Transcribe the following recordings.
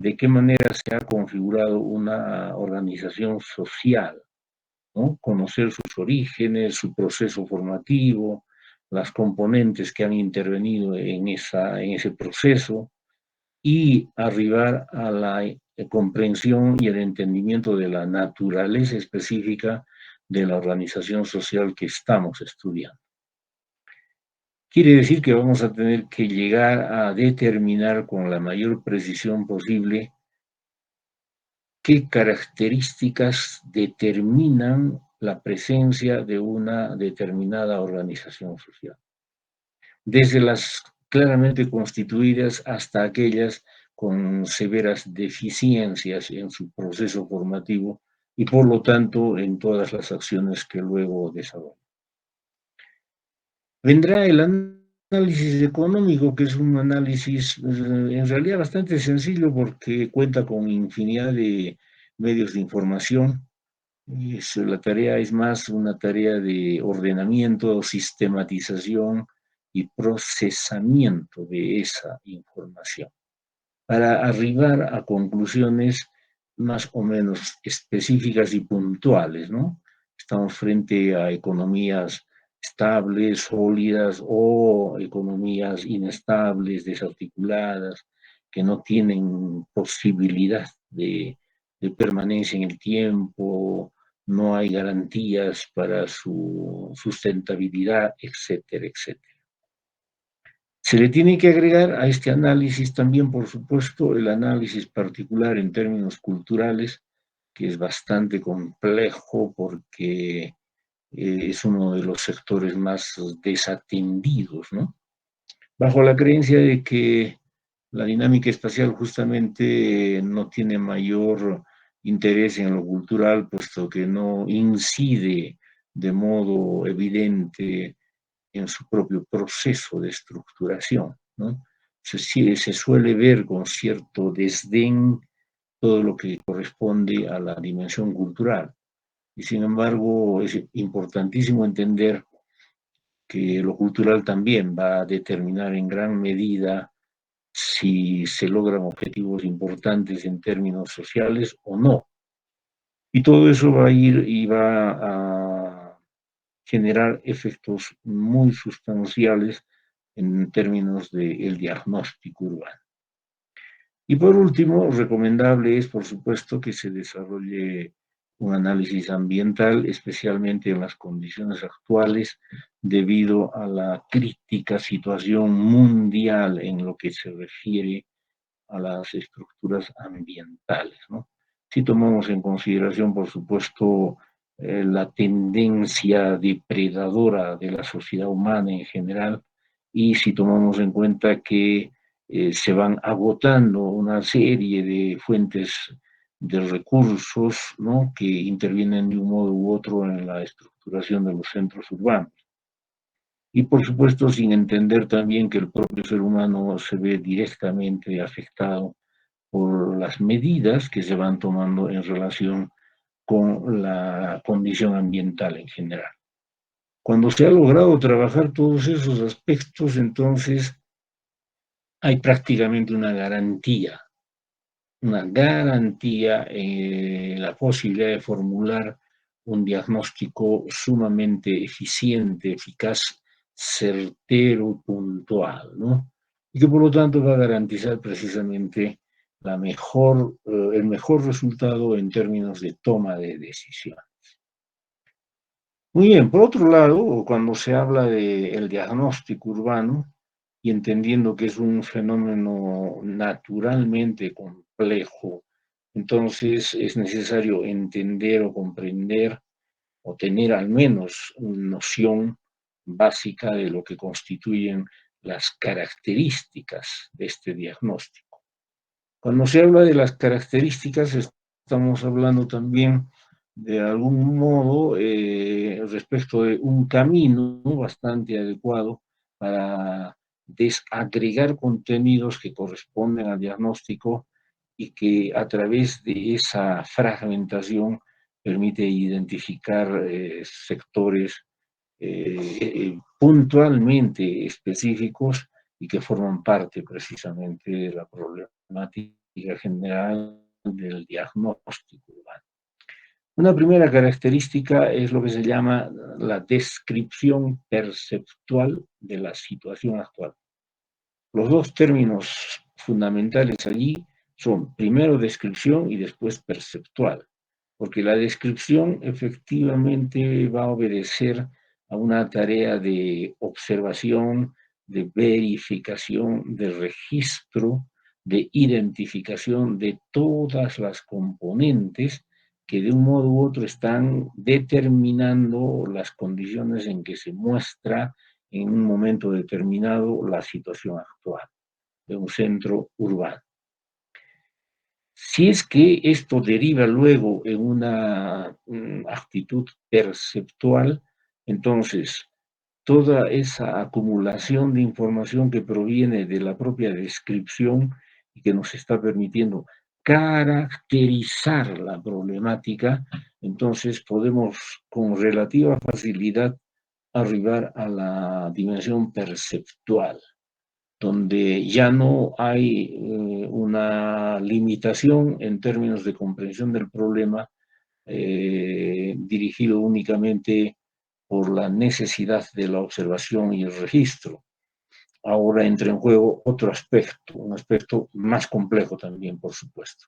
de qué manera se ha configurado una organización social, ¿no? Conocer sus orígenes, su proceso formativo, las componentes que han intervenido en ese proceso y arribar a la comprensión y el entendimiento de la naturaleza específica de la organización social que estamos estudiando. Quiere decir que vamos a tener que llegar a determinar con la mayor precisión posible qué características determinan la presencia de una determinada organización social, desde las claramente constituidas hasta aquellas con severas deficiencias en su proceso formativo y por lo tanto en todas las acciones que luego desarrollan. Vendrá el análisis económico, que es un análisis en realidad bastante sencillo porque cuenta con infinidad de medios de información. La tarea es más una tarea de ordenamiento, sistematización y procesamiento de esa información para arribar a conclusiones más o menos específicas y puntuales, ¿no? Estamos frente a economías estables, sólidas o economías inestables, desarticuladas, que no tienen posibilidad de permanencia en el tiempo, no hay garantías para su sustentabilidad, etcétera, etcétera. Se le tiene que agregar a este análisis también, por supuesto, el análisis particular en términos culturales, que es bastante complejo porque es uno de los sectores más desatendidos, ¿no? Bajo la creencia de que la dinámica espacial justamente no tiene mayor interés en lo cultural, puesto que no incide de modo evidente en su propio proceso de estructuración, ¿no? Se suele ver con cierto desdén todo lo que corresponde a la dimensión cultural. Y sin embargo, es importantísimo entender que lo cultural también va a determinar en gran medida si se logran objetivos importantes en términos sociales o no. Y todo eso va a ir y va a generar efectos muy sustanciales en términos del diagnóstico urbano. Y por último, recomendable es, por supuesto, que se desarrolle un análisis ambiental, especialmente en las condiciones actuales, debido a la crítica situación mundial en lo que se refiere a las estructuras ambientales, ¿no? Si tomamos en consideración, por supuesto, la tendencia depredadora de la sociedad humana en general, y si tomamos en cuenta que se van agotando una serie de fuentes de recursos, ¿no?, que intervienen de un modo u otro en la estructuración de los centros urbanos. Y por supuesto, sin entender también que el propio ser humano se ve directamente afectado por las medidas que se van tomando en relación con la condición ambiental en general. Cuando se ha logrado trabajar todos esos aspectos, entonces hay prácticamente una garantía en la posibilidad de formular un diagnóstico sumamente eficiente, eficaz, certero, puntual, ¿no? Y que por lo tanto va a garantizar precisamente el mejor resultado en términos de toma de decisión. Muy bien, por otro lado, cuando se habla del diagnóstico urbano, y entendiendo que es un fenómeno naturalmente complejo, entonces es necesario entender o comprender o tener al menos una noción básica de lo que constituyen las características de este diagnóstico. Cuando se habla de las características, estamos hablando también de algún modo respecto de un camino bastante adecuado para desagregar contenidos que corresponden al diagnóstico y que a través de esa fragmentación permite identificar sectores puntualmente específicos y que forman parte precisamente de la problemática general del diagnóstico urbano. Una primera característica es lo que se llama la descripción perceptual de la situación actual. Los dos términos fundamentales allí son primero descripción y después perceptual, porque la descripción efectivamente va a obedecer a una tarea de observación, de verificación, de registro, de identificación de todas las componentes que de un modo u otro están determinando las condiciones en que se muestra en un momento determinado la situación actual de un centro urbano. Si es que esto deriva luego en una actitud perceptual, entonces toda esa acumulación de información que proviene de la propia descripción y que nos está permitiendo caracterizar la problemática, entonces podemos con relativa facilidad arribar a la dimensión perceptual, donde ya no hay una limitación en términos de comprensión del problema dirigido únicamente por la necesidad de la observación y el registro. Ahora entra en juego otro aspecto, un aspecto más complejo también, por supuesto.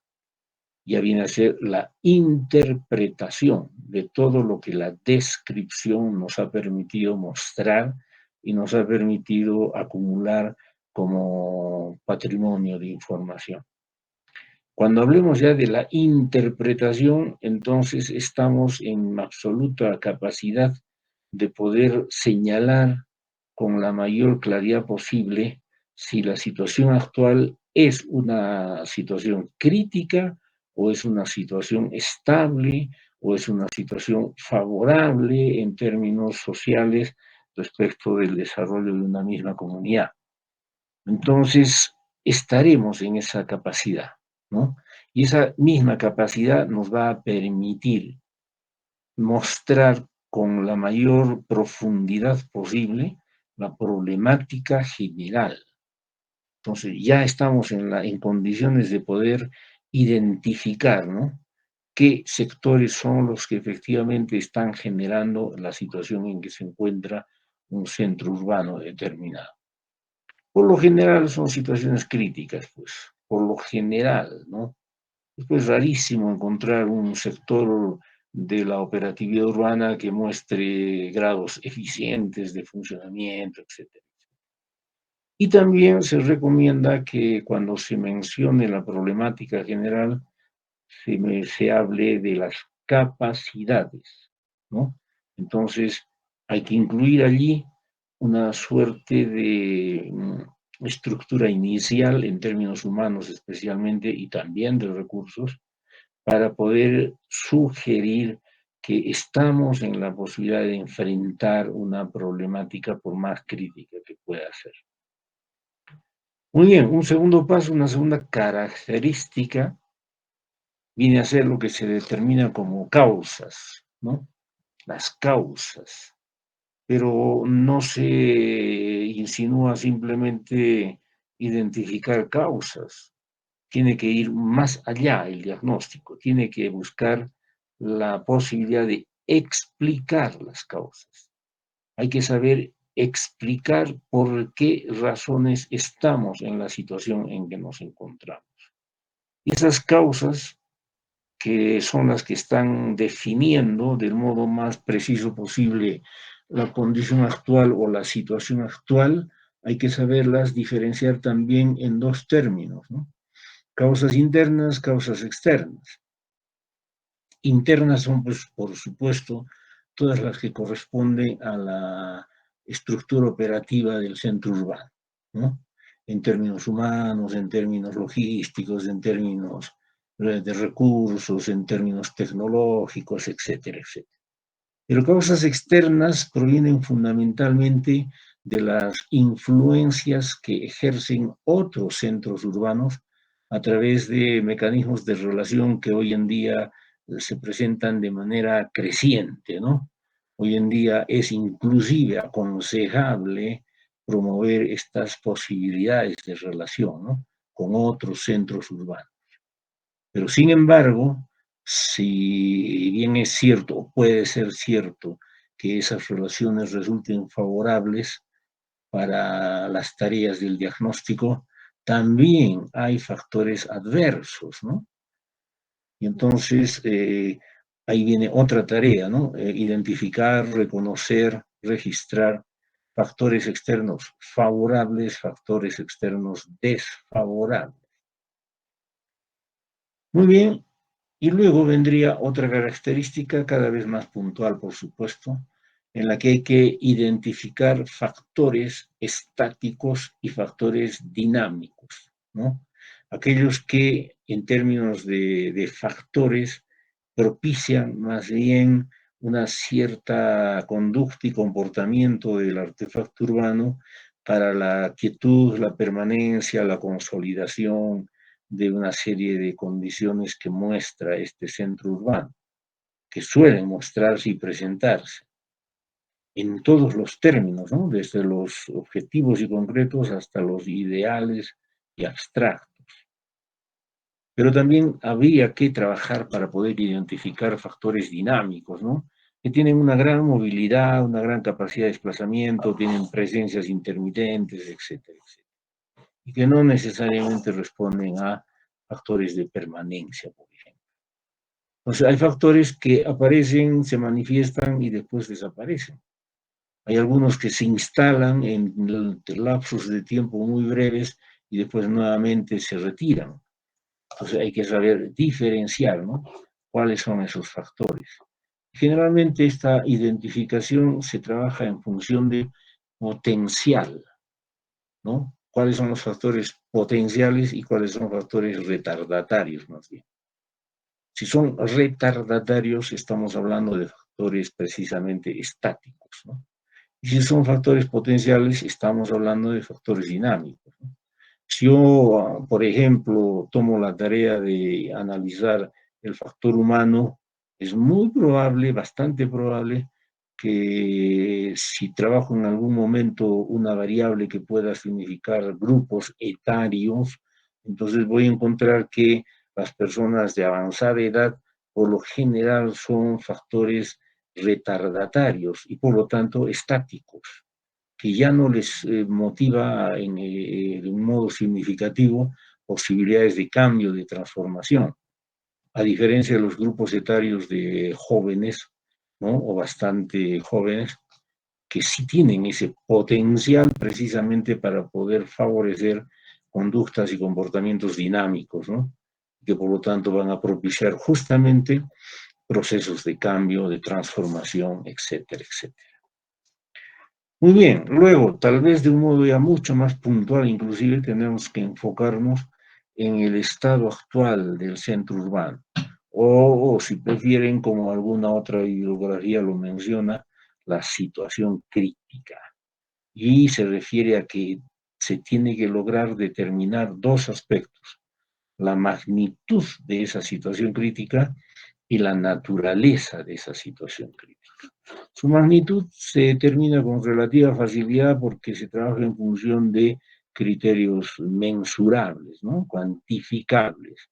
Ya viene a ser la interpretación de todo lo que la descripción nos ha permitido mostrar y nos ha permitido acumular como patrimonio de información. Cuando hablemos ya de la interpretación, entonces estamos en absoluta capacidad de poder señalar con la mayor claridad posible si la situación actual es una situación crítica o es una situación estable o es una situación favorable en términos sociales respecto del desarrollo de una misma comunidad. Entonces, estaremos en esa capacidad, ¿no? Y esa misma capacidad nos va a permitir mostrar con la mayor profundidad posible la problemática general. Entonces, ya estamos en condiciones de poder identificar, ¿no?, qué sectores son los que efectivamente están generando la situación en que se encuentra un centro urbano determinado. Por lo general son situaciones críticas, pues, por lo general, ¿no? Es pues rarísimo encontrar un sector de la operatividad urbana que muestre grados eficientes de funcionamiento, etcétera. Y también se recomienda que cuando se mencione la problemática general, se hable de las capacidades, ¿no? Entonces, hay que incluir allí una suerte de estructura inicial en términos humanos especialmente y también de recursos para poder sugerir que estamos en la posibilidad de enfrentar una problemática por más crítica que pueda ser. Muy bien, un segundo paso, una segunda característica viene a ser lo que se determina como causas, ¿no? Las causas. Pero no se insinúa simplemente identificar causas. Tiene que ir más allá el diagnóstico, tiene que buscar la posibilidad de explicar las causas. Hay que saber explicar por qué razones estamos en la situación en que nos encontramos. Y esas causas que son las que están definiendo del modo más preciso posible la condición actual o la situación actual, hay que saberlas diferenciar también en dos términos, ¿no? Causas internas, causas externas. Internas son, pues, por supuesto, todas las que corresponden a la estructura operativa del centro urbano, ¿no? En términos humanos, en términos logísticos, en términos de recursos, en términos tecnológicos, etcétera, etcétera. Pero causas externas provienen fundamentalmente de las influencias que ejercen otros centros urbanos a través de mecanismos de relación que hoy en día se presentan de manera creciente, ¿no? Hoy en día es inclusive aconsejable promover estas posibilidades de relación, ¿no?, con otros centros urbanos. Pero sin embargo, si bien es cierto, o puede ser cierto, que esas relaciones resulten favorables para las tareas del diagnóstico, también hay factores adversos, ¿no? Y entonces ahí viene otra tarea, ¿no? Identificar, reconocer, registrar factores externos favorables, factores externos desfavorables. Muy bien, y luego vendría otra característica cada vez más puntual, por supuesto, en la que hay que identificar factores estáticos y factores dinámicos, ¿no? Aquellos que en términos de factores propician más bien una cierta conducta y comportamiento del artefacto urbano para la quietud, la permanencia, la consolidación de una serie de condiciones que muestra este centro urbano, que suelen mostrarse y presentarse en todos los términos, ¿no? Desde los objetivos y concretos hasta los ideales y abstractos. Pero también habría que trabajar para poder identificar factores dinámicos, ¿no? Que tienen una gran movilidad, una gran capacidad de desplazamiento, tienen presencias intermitentes, etcétera, etcétera. Y que no necesariamente responden a factores de permanencia, por ejemplo. O sea, hay factores que aparecen, se manifiestan y después desaparecen. Hay algunos que se instalan en lapsos de tiempo muy breves y después nuevamente se retiran. Entonces hay que saber diferenciar, ¿no? ¿Cuáles son esos factores? Generalmente esta identificación se trabaja en función de potencial, ¿no? ¿Cuáles son los factores potenciales y cuáles son factores retardatarios, más bien? Si son retardatarios, estamos hablando de factores precisamente estáticos, ¿no? Y si son factores potenciales, estamos hablando de factores dinámicos, ¿no? Si yo, por ejemplo, tomo la tarea de analizar el factor humano, es muy probable, bastante probable, que si trabajo en algún momento una variable que pueda significar grupos etarios, entonces voy a encontrar que las personas de avanzada edad, por lo general, son factores retardatarios y por lo tanto estáticos, que ya no les motiva de un modo significativo posibilidades de cambio, de transformación, a diferencia de los grupos etarios de jóvenes, ¿no? O bastante jóvenes, que sí tienen ese potencial precisamente para poder favorecer conductas y comportamientos dinámicos, ¿no? Que por lo tanto van a propiciar justamente procesos de cambio, de transformación, etcétera, etcétera. Muy bien, luego, tal vez de un modo ya mucho más puntual, inclusive tenemos que enfocarnos en el estado actual del centro urbano, o si prefieren, como alguna otra bibliografía lo menciona, la situación crítica. Y se refiere a que se tiene que lograr determinar dos aspectos: la magnitud de esa situación crítica y la naturaleza de esa situación crítica. Su magnitud se determina con relativa facilidad porque se trabaja en función de criterios mensurables, ¿no? Cuantificables.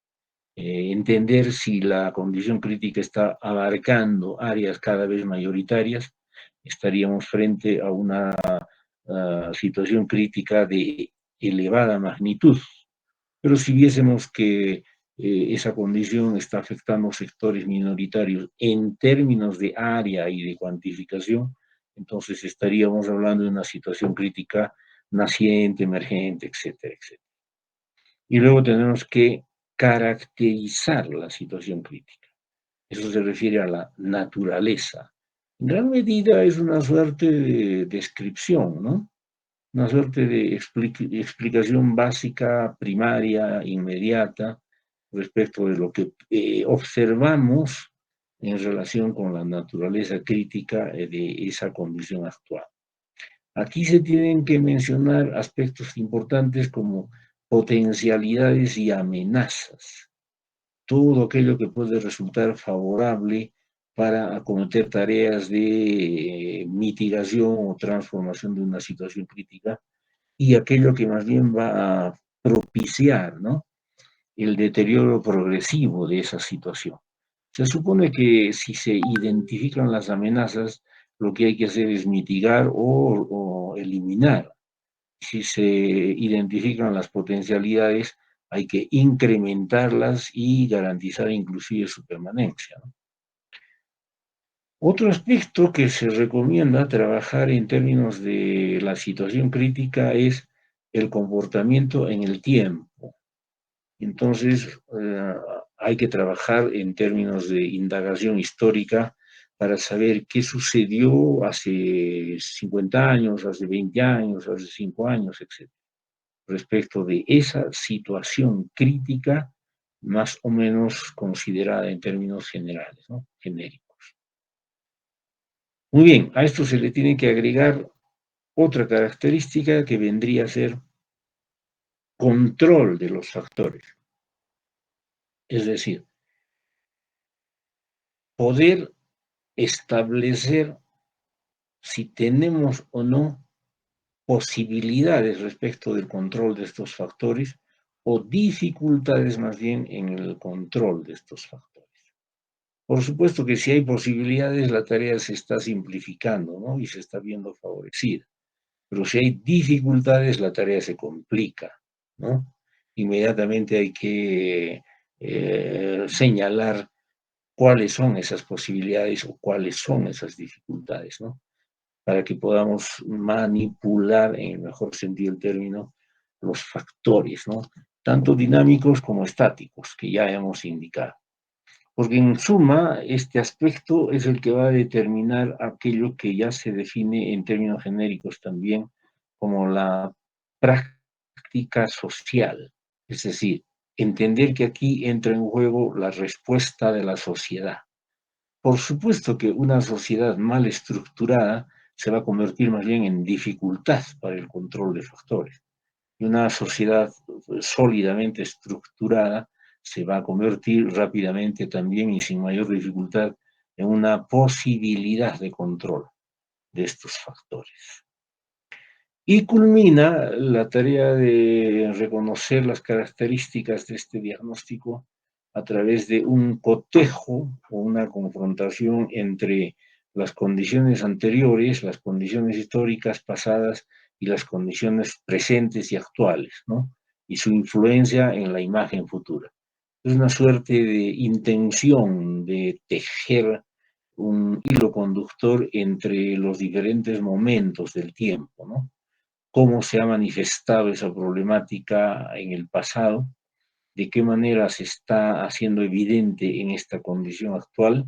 Entender si la condición crítica está abarcando áreas cada vez mayoritarias, estaríamos frente a una situación crítica de elevada magnitud. Pero si viésemos que esa condición está afectando sectores minoritarios en términos de área y de cuantificación, entonces estaríamos hablando de una situación crítica naciente, emergente, etcétera, etcétera. Y luego tenemos que caracterizar la situación crítica. Eso se refiere a la naturaleza. En gran medida es una suerte de descripción, ¿no? Una suerte de explicación básica, primaria, inmediata, respecto de lo que observamos en relación con la naturaleza crítica de esa condición actual. Aquí se tienen que mencionar aspectos importantes como potencialidades y amenazas, todo aquello que puede resultar favorable para acometer tareas de mitigación o transformación de una situación crítica, y aquello que más bien va a propiciar, ¿no? el deterioro progresivo de esa situación. Se supone que si se identifican las amenazas, lo que hay que hacer es mitigar o eliminar. Si se identifican las potencialidades, hay que incrementarlas y garantizar inclusive su permanencia, ¿no? Otro aspecto que se recomienda trabajar en términos de la situación crítica es el comportamiento en el tiempo. Entonces, hay que trabajar en términos de indagación histórica para saber qué sucedió hace 50 años, hace 20 años, hace 5 años, etc. Respecto de esa situación crítica, más o menos considerada en términos generales, ¿no? Genéricos. Muy bien, a esto se le tiene que agregar otra característica que vendría a ser control de los factores. Es decir, poder establecer si tenemos o no posibilidades respecto del control de estos factores o dificultades más bien en el control de estos factores. Por supuesto que si hay posibilidades, la tarea se está simplificando, ¿no? Y se está viendo favorecida. Pero si hay dificultades, la tarea se complica, ¿no? Inmediatamente hay que señalar cuáles son esas posibilidades o cuáles son esas dificultades, ¿no? Para que podamos manipular, en el mejor sentido del término, los factores, ¿no? Tanto dinámicos como estáticos, que ya hemos indicado. Porque en suma, este aspecto es el que va a determinar aquello que ya se define en términos genéricos también como la práctica social. Es decir, entender que aquí entra en juego la respuesta de la sociedad. Por supuesto que una sociedad mal estructurada se va a convertir más bien en dificultad para el control de factores. Y una sociedad sólidamente estructurada se va a convertir rápidamente también y sin mayor dificultad en una posibilidad de control de estos factores. Y culmina la tarea de reconocer las características de este diagnóstico a través de un cotejo o una confrontación entre las condiciones anteriores, las condiciones históricas pasadas y las condiciones presentes y actuales, ¿no? Y su influencia en la imagen futura. Es una suerte de intención de tejer un hilo conductor entre los diferentes momentos del tiempo, ¿no? Cómo se ha manifestado esa problemática en el pasado, de qué manera se está haciendo evidente en esta condición actual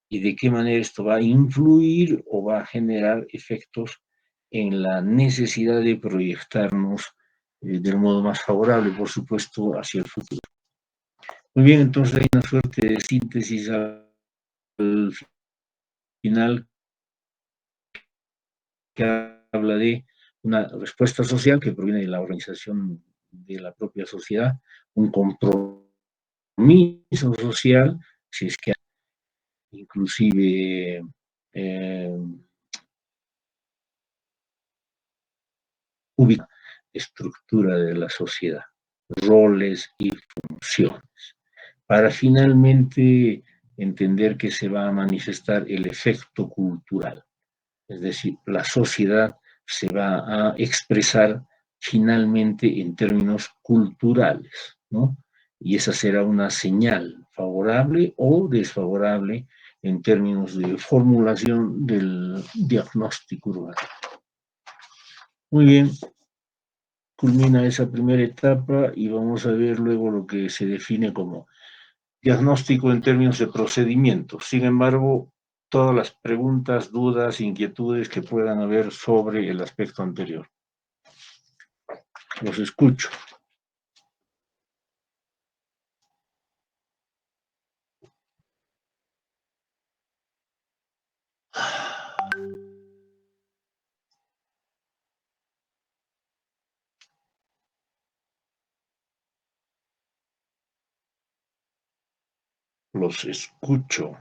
y de qué manera esto va a influir o va a generar efectos en la necesidad de proyectarnos del modo más favorable, por supuesto, hacia el futuro. Muy bien, entonces hay una suerte de síntesis al final que habla de una respuesta social que proviene de la organización de la propia sociedad, un compromiso social, si es que inclusive eh, ubica estructura de la sociedad, roles y funciones, para finalmente entender que se va a manifestar el efecto cultural. Es decir, la sociedad se va a expresar finalmente en términos culturales, ¿no? Y esa será una señal favorable o desfavorable en términos de formulación del diagnóstico urbano. Muy bien, culmina esa primera etapa y vamos a ver luego lo que se define como diagnóstico en términos de procedimientos. Sin embargo, todas las preguntas, dudas, inquietudes que puedan haber sobre el aspecto anterior. Los escucho. Los escucho.